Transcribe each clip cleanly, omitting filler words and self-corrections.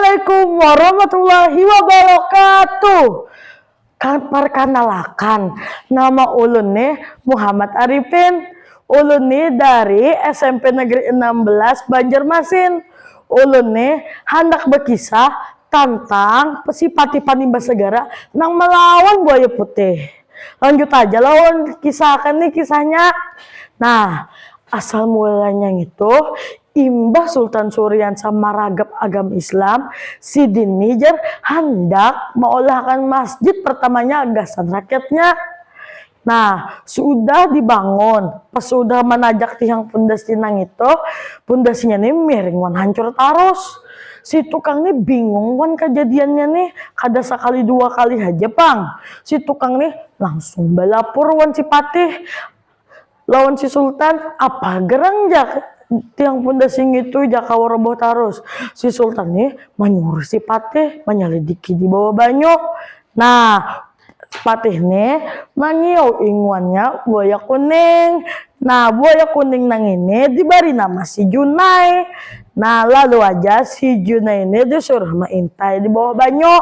Assalamualaikum warahmatullahi wabarakatuh. Perkenalkan, nama ulun nih Muhammad Arifin. Ulun nih dari SMP Negeri 16 Banjarmasin. Ulun nih hendak berkisah tentang si Patih Panimba Segara nang melawan buaya putih. Lanjut aja lawan kisahkan nih kisahnya. Nah, asal mulanya itu Imbah Sultan Suryansa Maragap agama Islam Sidi Nijar hendak mengolahkan masjid pertamanya agasan rakyatnya. Nah, sudah dibangun, pas sudah menajak tiang pondasi nang itu, pondasinya nih miring wan hancur tarus. Si tukang nih bingung wan kejadiannya nih, kada sekali dua kali aja bang. Si tukang nih langsung balapur wan si Patih lawan si Sultan, apa gerang jak tiang pondasi itu jaka roboh tarus. Si Sultan nih menyuruh si Patih menyelidiki di bawah banyu. Nah, Patih nih mangiau inguannya buaya kuning. Nah, buaya kuning nang ini diberi nama si Junai. Nah, lalu aja si Junai ini disuruh mengintai di bawah banyu.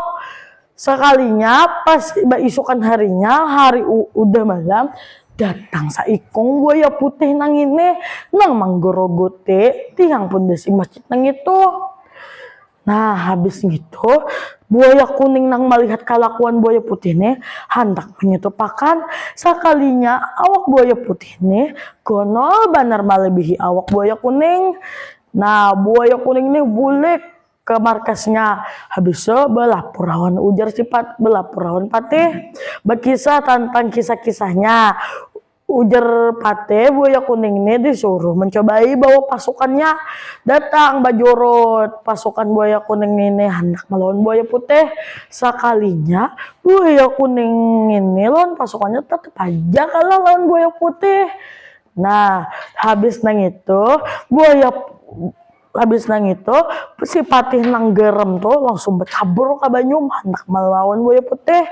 Sekalinya pas isukan harinya, hari udah malam, datang saikong buaya putih nang ini nang manggorogote tiang pondasi masjid nang itu. Nah, habis gitu buaya kuning nang melihat kelakuan buaya putih nih hendak menyetupakan. Sekalinya awak buaya putih nih gonol banar melebihi awak buaya kuning. Nah, buaya kuning nih bulik ke markasnya. Habis itu belapor rawan ujar sifat belapor rawan Patih berkisah tentang kisah-kisahnya. Ujar Patih buaya kuning ini disuruh mencobai bawa pasukannya datang bajorot. Pasukan buaya kuning ini hendak melawan buaya putih. Sekalinya buaya kuning ini lawan pasukannya tetap aja kalah lawan buaya putih. Nah, habis nang itu si Patih nang gerem tuh langsung bertabur ke banyu hendak melawan buaya putih.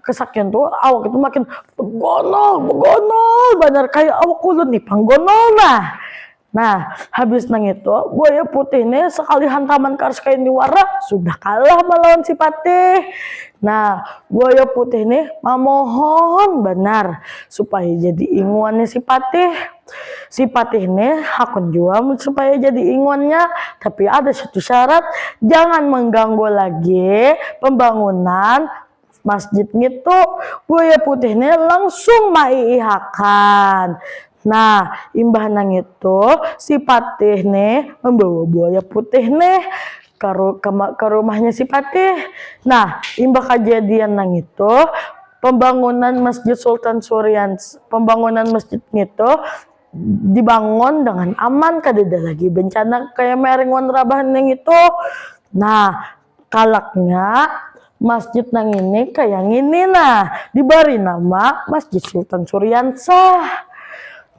Kesakian tuh awak itu makin begonol benar kayak awak ulun nih panggonol. Nah, habis nang itu buaya putih ini sekali hantaman kars kain diwara sudah kalah melawan si Patih. Nah, buaya putih ini memohon benar supaya jadi inguannya si Patih. Si Patih ini hakun juga supaya jadi inguannya, tapi ada satu syarat, jangan mengganggu lagi pembangunan masjid gitu. Buaya putih ini langsung maihakan. Nah, imbah nang itu si Patih nih membawa buaya putih nih ke rumahnya si Patih. Nah, imbah kejadian nang itu pembangunan masjid Sultan Suryansa, pembangunan masjid itu dibangun dengan aman, kada ada lagi bencana kayak meringon rabahan yang itu. Nah, kalaknya masjid nang ini kayak gini, nah diberi nama Masjid Sultan Suryansa.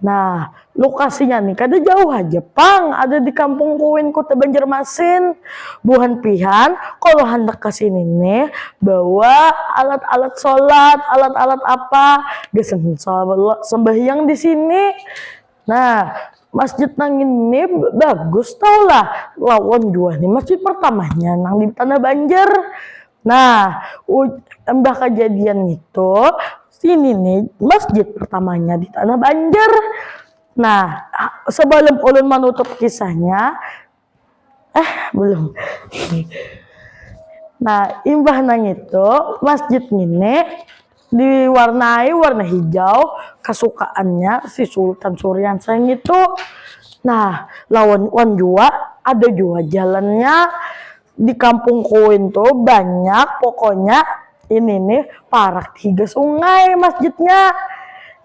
Nah, lokasinya nih kada jauh aja pang, ada di Kampung Kuin Kota Banjarmasin. Buhan pihan kalau hendak ke sini nih bawa alat-alat sholat, alat-alat apa gesen sembahyang di sini. Nah, masjid nang ini bagus tau lah, lawan juga nih masjid pertamanya nang di Tanah Banjar. Nah, mbah kejadian itu sini nih masjid pertamanya di Tanah Banjar. Nah, sebelum ulun menutup kisahnya, belum. Nah, imbah nang itu masjid ini diwarnai warna hijau kesukaannya si Sultan Suryansa itu. Nah, lawan juga ada juga jalannya di Kampung Kuin tuh banyak, pokoknya ini nih parak 3 sungai masjidnya.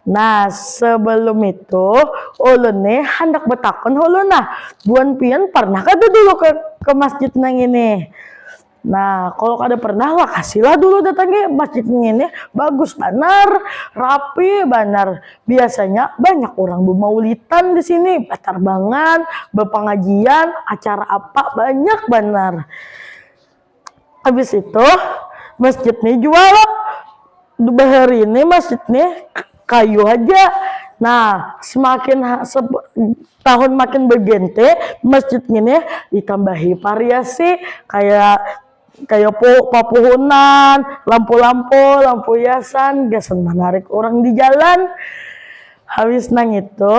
Nah, sebelum itu ulun nih hendak betakon ulun, nah buan pian pernah kada dulu ke masjid nang ini. Nah, kalau kada pernah lah kasihlah dulu datangnya masjid ini, bagus benar, rapi benar. Biasanya banyak orang bermaulitan di sini, betarbangan, berpengajian, acara apa banyak benar. Habis itu masjid ini jual bahari ini masjid nih kayu aja. Nah, tahun makin bergente, masjid ini ditambahi variasi kayak papuhunan, lampu-lampu, lampu hiasan, gasan menarik orang di jalan. Habis nang itu,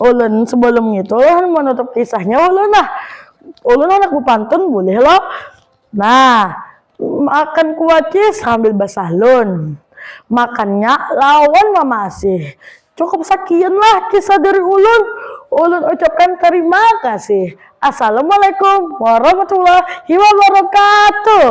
ulun sebelum itu ulun menutup kisahnya ulun anak pantun boleh loh. Nah, makan kuaci sambil basahlun. Makannya lawan mamasih. Cukup sekian lah kisah dari ulun. Ulun ucapkan terima kasih. Assalamualaikum warahmatullahi wabarakatuh.